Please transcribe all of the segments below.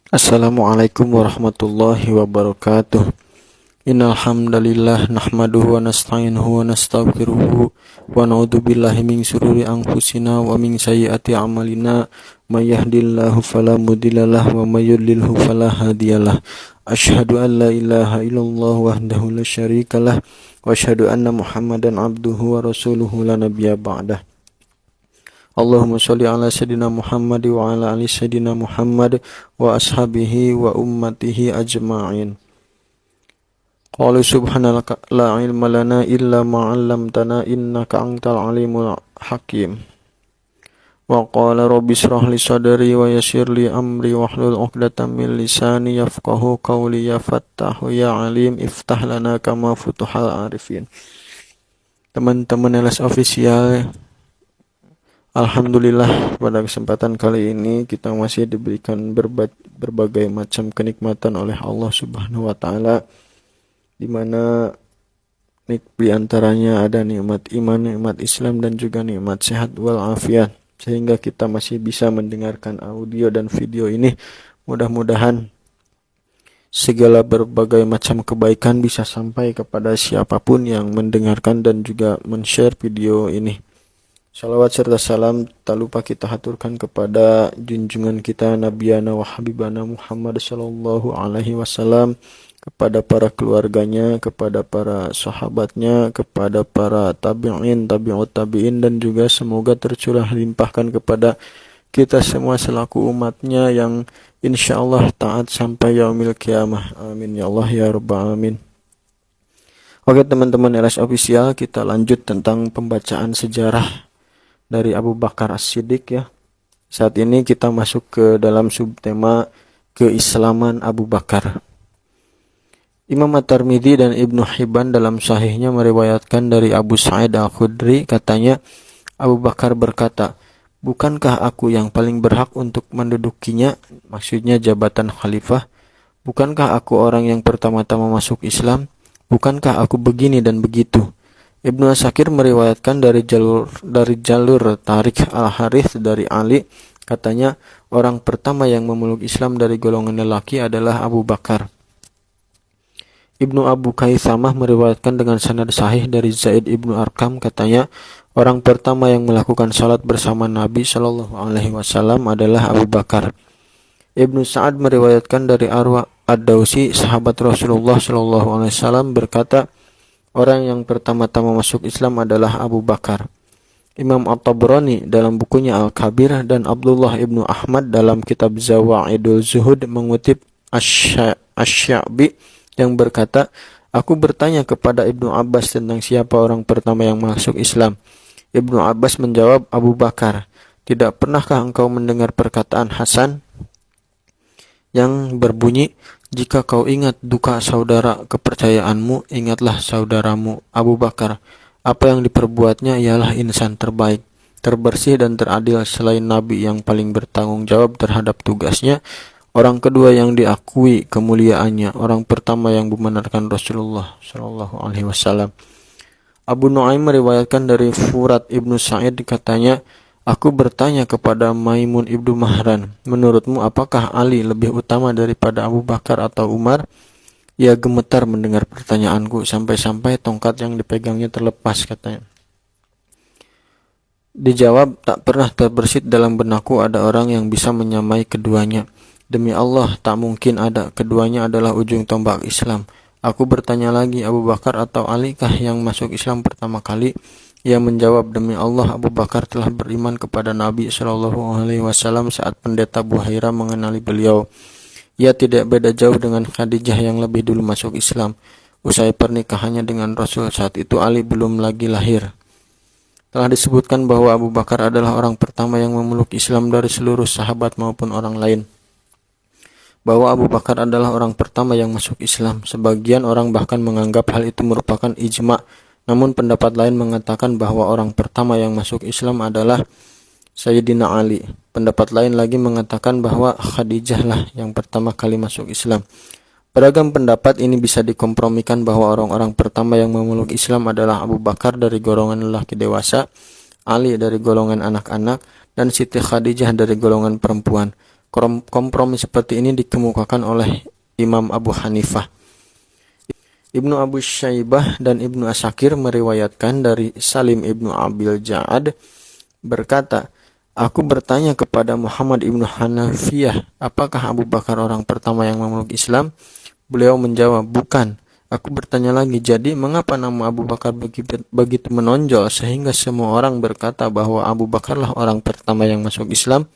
Assalamualaikum warahmatullahi wabarakatuh. Innal hamdalillah nahmaduhu wa nasta'inuhu wa nastaghfiruhu wa na'udzu billahi min syururi anfusina wa min sayyiati a'malina may yahdihillahu fala mudhillalah wa may yudlilhu fala hadiyalah. Asyhadu an la ilaha illallah wahdahu la syarikalah wa asyhadu anna Muhammadan abduhu wa rasuluhu la nabiyya ba'dah. Allahumma sholli ala sayyidina Muhammad wa ala ali sayyidina Muhammad wa ashabihi wa ummatihi ajma'in. Qala subhanaka la ilma lana illa ma 'allamtana innaka antal alimul hakim. Wa qala rabbi shrah li sadri wa yassir li amri wahlul 'uqdatam min lisani yafqahu qawli ya fattahu ya alim iftah lana kama futuhal arifin. Teman-teman LS Official, alhamdulillah pada kesempatan kali ini kita masih diberikan berbagai macam kenikmatan oleh Allah Subhanahu wa taala, di mana di antaranya ada nikmat iman, nikmat Islam dan juga nikmat sehat wal afiat, sehingga kita masih bisa mendengarkan audio dan video ini. Mudah-mudahan segala berbagai macam kebaikan bisa sampai kepada siapapun yang mendengarkan dan juga men-share video ini. Salawat serta salam tak lupa kita haturkan kepada junjungan kita Nabiyana wa Habibana Muhammad sallallahu alaihi wasallam, kepada para keluarganya, kepada para sahabatnya, kepada para tabi'in, tabi'ut tabi'in, dan juga semoga tercurah limpahkan kepada kita semua selaku umatnya yang insyaallah taat sampai yaumil qiyamah. Amin ya Allah ya rabbal alamin. Oke teman-teman LS Official, kita lanjut tentang pembacaan sejarah dari Abu Bakar As-Siddiq ya. Saat ini kita masuk ke dalam subtema keislaman Abu Bakar. Imam At-Tirmidzi dan Ibnu Hibban dalam sahihnya meriwayatkan dari Abu Sa'id Al-Khudri, katanya Abu Bakar berkata, "Bukankah aku yang paling berhak untuk mendudukinya?" Maksudnya jabatan khalifah. "Bukankah aku orang yang pertama-tama masuk Islam? Bukankah aku begini dan begitu?" Ibnu Asakir meriwayatkan dari jalur Tariq Al-Harith dari Ali, katanya orang pertama yang memeluk Islam dari golongan lelaki adalah Abu Bakar. Ibnu Abu Kaitsamah meriwayatkan dengan sanad sahih dari Zaid ibnu Arqam, katanya orang pertama yang melakukan salat bersama Nabi Shallallahu alaihi wasallam adalah Abu Bakar. Ibnu Sa'ad meriwayatkan dari Arwa Ad-Dausi, sahabat Rasulullah Shallallahu alaihi wasallam, berkata, orang yang pertama-tama masuk Islam adalah Abu Bakar. Imam At-Tabrani dalam bukunya Al-Kabir dan Abdullah ibnu Ahmad dalam kitab Zawaidul Zuhud mengutip Asy-Sya'bi yang berkata, aku bertanya kepada Ibnu Abbas tentang siapa orang pertama yang masuk Islam. Ibnu Abbas menjawab, Abu Bakar. Tidak pernahkah engkau mendengar perkataan Hasan yang berbunyi, jika kau ingat duka saudara kepercayaanmu, ingatlah saudaramu Abu Bakar. Apa yang diperbuatnya ialah insan terbaik, terbersih dan teradil selain Nabi yang paling bertanggung jawab terhadap tugasnya, orang kedua yang diakui kemuliaannya, orang pertama yang membenarkan Rasulullah Shallallahu alaihi wasallam. Abu Nuaim meriwayatkan dari Furat ibnu Sa'id, katanya, aku bertanya kepada Maimun ibnu Mahran, menurutmu apakah Ali lebih utama daripada Abu Bakar atau Umar? Ia gemetar mendengar pertanyaanku sampai-sampai tongkat yang dipegangnya terlepas, katanya. Dijawab, tak pernah terbersit dalam benakku ada orang yang bisa menyamai keduanya. Demi Allah, tak mungkin ada. Keduanya adalah ujung tombak Islam. Aku bertanya lagi, Abu Bakar atau Ali kah yang masuk Islam pertama kali? Ia menjawab, demi Allah, Abu Bakar telah beriman kepada Nabi Shallallahu alaihi wasallam saat pendeta Buhaira mengenali beliau. Ia tidak beda jauh dengan Khadijah yang lebih dulu masuk Islam. Usai pernikahannya dengan Rasul, saat itu Ali belum lagi lahir. Telah disebutkan bahwa Abu Bakar adalah orang pertama yang memeluk Islam dari seluruh sahabat maupun orang lain. Bahwa Abu Bakar adalah orang pertama yang masuk Islam. Sebagian orang bahkan menganggap hal itu merupakan ijma'. Namun pendapat lain mengatakan bahwa orang pertama yang masuk Islam adalah Sayyidina Ali. Pendapat lain lagi mengatakan bahwa Khadijah lah yang pertama kali masuk Islam. Beragam pendapat ini bisa dikompromikan bahwa orang-orang pertama yang memeluk Islam adalah Abu Bakar dari golongan lelaki dewasa, Ali dari golongan anak-anak, dan Siti Khadijah dari golongan perempuan. Kompromi seperti ini dikemukakan oleh Imam Abu Hanifah. Ibnu Abu Syaibah dan Ibnu Asakir meriwayatkan dari Salim Ibnu Abil Ja'ad berkata, aku bertanya kepada Muhammad Ibnu Hanafiyah, apakah Abu Bakar orang pertama yang memeluk Islam? Beliau menjawab, bukan. Aku bertanya lagi, jadi mengapa nama Abu Bakar begitu menonjol sehingga semua orang berkata bahwa Abu Bakarlah orang pertama yang masuk Islam?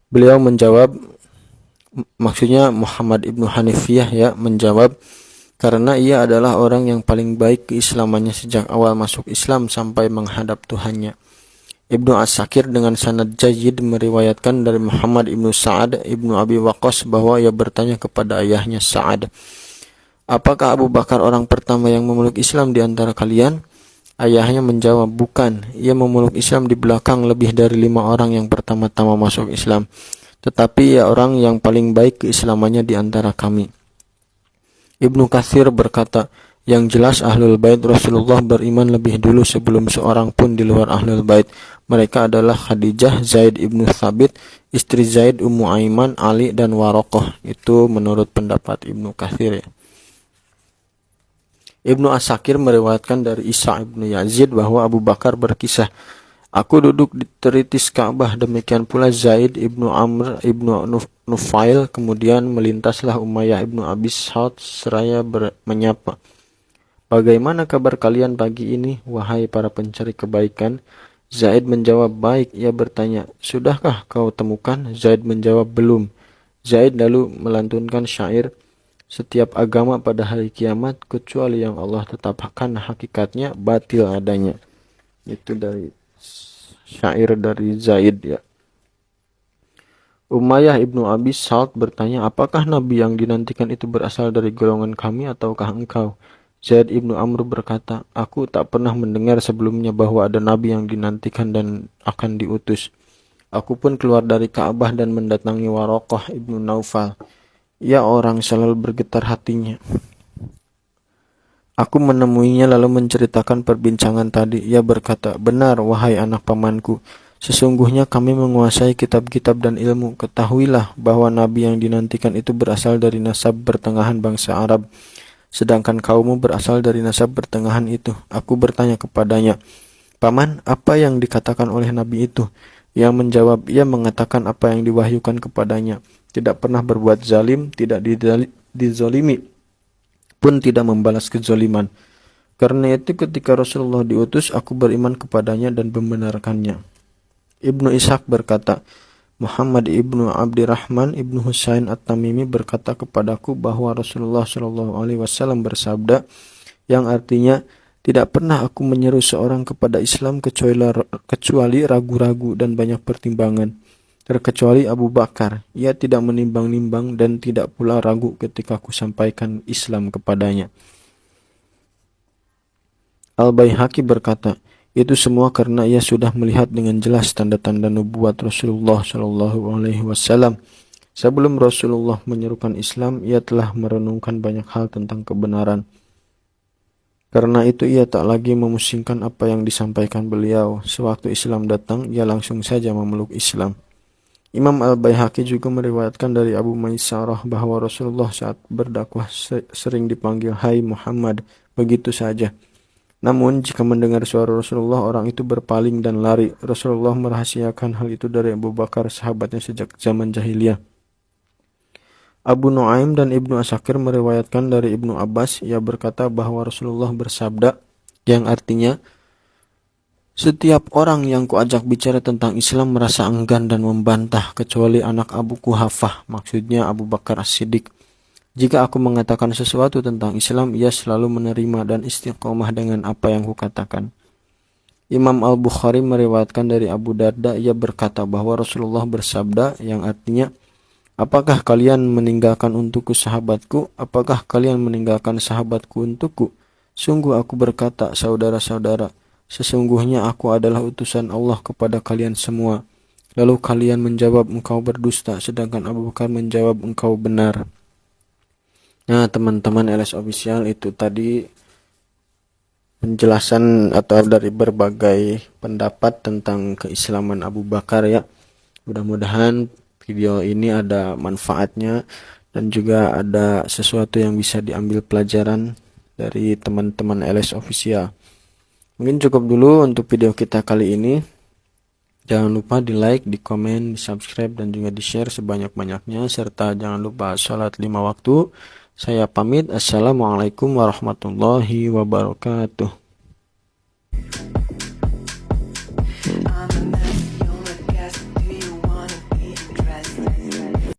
Beliau menjawab, maksudnya Muhammad Ibnu Hanifiyah ya, menjawab, karena ia adalah orang yang paling baik keislamannya sejak awal masuk Islam sampai menghadap Tuhannya. Ibnu As-Sakir dengan sanad jayyid meriwayatkan dari Muhammad Ibnu Sa'ad Ibnu Abi Waqqas bahwa ia bertanya kepada ayahnya Sa'ad, apakah Abu Bakar orang pertama yang memeluk Islam di antara kalian? Ayahnya menjawab, bukan. Ia memeluk Islam di belakang lebih dari 5 orang yang pertama-tama masuk Islam. Tetapi ia orang yang paling baik keislamannya di antara kami. Ibnu Katsir berkata, yang jelas Ahlul Bait Rasulullah beriman lebih dulu sebelum seorang pun di luar Ahlul Bait. Mereka adalah Khadijah, Zaid ibnu Thabit, istri Zaid, Ummu Aiman, Ali, dan Warokoh. Itu menurut pendapat Ibnu Katsir ya. Ibnu As-Sakir meriwayatkan dari Isa ibnu Yazid bahwa Abu Bakar berkisah, aku duduk di teritis Ka'bah, demikian pula Zaid ibnu Amr ibnu Nufail, kemudian melintaslah Umayyah ibnu Abi Salt seraya menyapa, bagaimana kabar kalian pagi ini, wahai para pencari kebaikan? Zaid menjawab, baik. Ia bertanya, sudahkah kau temukan? Zaid menjawab, belum. Zaid lalu melantunkan syair, setiap agama pada hari kiamat kecuali yang Allah tetapkan hakikatnya batil adanya. Itu dari syair dari Zaid ya. Umayyah ibnu Abi Salt bertanya, apakah Nabi yang dinantikan itu berasal dari golongan kami ataukah engkau? Zaid ibnu Amr berkata, aku tak pernah mendengar sebelumnya bahwa ada Nabi yang dinantikan dan akan diutus. Aku pun keluar dari Ka'bah dan mendatangi Warokoh ibnu Naufal. Ia orang selalu bergetar hatinya. Aku menemuinya lalu menceritakan perbincangan tadi. Ia berkata, benar wahai anak pamanku, sesungguhnya kami menguasai kitab-kitab dan ilmu. Ketahuilah bahwa Nabi yang dinantikan itu berasal dari nasab pertengahan bangsa Arab, sedangkan kaummu berasal dari nasab pertengahan itu. Aku bertanya kepadanya, paman, apa yang dikatakan oleh Nabi itu? Ia menjawab, ia mengatakan apa yang diwahyukan kepadanya, tidak pernah berbuat zalim, tidak dizolimi, pun tidak membalas kezoliman. Karena itu ketika Rasulullah diutus, aku beriman kepadanya dan membenarkannya. Ibnu Ishaq berkata, Muhammad ibnu Abdirrahman ibnu Husain At-Tamimi berkata kepadaku bahwa Rasulullah SAW bersabda, yang artinya, tidak pernah aku menyeru seorang kepada Islam kecuali ragu-ragu dan banyak pertimbangan, terkecuali Abu Bakar. Ia tidak menimbang-nimbang dan tidak pula ragu ketika aku sampaikan Islam kepadanya. Al-Baihaqi berkata, itu semua karena ia sudah melihat dengan jelas tanda-tanda nubuat Rasulullah SAW. Sebelum Rasulullah menyerukan Islam, ia telah merenungkan banyak hal tentang kebenaran. Karena itu ia tak lagi memusingkan apa yang disampaikan beliau. Sewaktu Islam datang, ia langsung saja memeluk Islam. Imam Al-Baihaqi juga meriwayatkan dari Abu Maisarah bahwa Rasulullah saat berdakwah sering dipanggil, hai Muhammad, begitu saja. Namun jika mendengar suara Rasulullah, orang itu berpaling dan lari. Rasulullah merahasiakan hal itu dari Abu Bakar, sahabatnya sejak zaman jahiliyah. Abu Nuaim dan Ibnu Asakir meriwayatkan dari Ibnu Abbas, ia berkata bahwa Rasulullah bersabda, yang artinya, setiap orang yang kuajak bicara tentang Islam merasa enggan dan membantah, kecuali anak Abu Kuhafah, maksudnya Abu Bakar As-Siddiq. Jika aku mengatakan sesuatu tentang Islam, ia selalu menerima dan istiqomah dengan apa yang kukatakan. Imam Al-Bukhari meriwayatkan dari Abu Darda, ia berkata bahwa Rasulullah bersabda, yang artinya, apakah kalian meninggalkan untukku sahabatku? Apakah kalian meninggalkan sahabatku untukku? Sungguh aku berkata, saudara-saudara, sesungguhnya aku adalah utusan Allah kepada kalian semua. Lalu kalian menjawab, engkau berdusta, sedangkan Abu Bakar menjawab, engkau benar. Nah, teman-teman LS Official, itu tadi penjelasan atau dari berbagai pendapat tentang keislaman Abu Bakar ya. Mudah-mudahan video ini ada manfaatnya dan juga ada sesuatu yang bisa diambil pelajaran dari teman-teman LS Official. Mungkin cukup dulu untuk video kita kali ini. Jangan lupa di like, di komen, di subscribe, dan juga di share sebanyak-banyaknya. Serta jangan lupa sholat 5 waktu. Saya pamit. Assalamualaikum warahmatullahi wabarakatuh.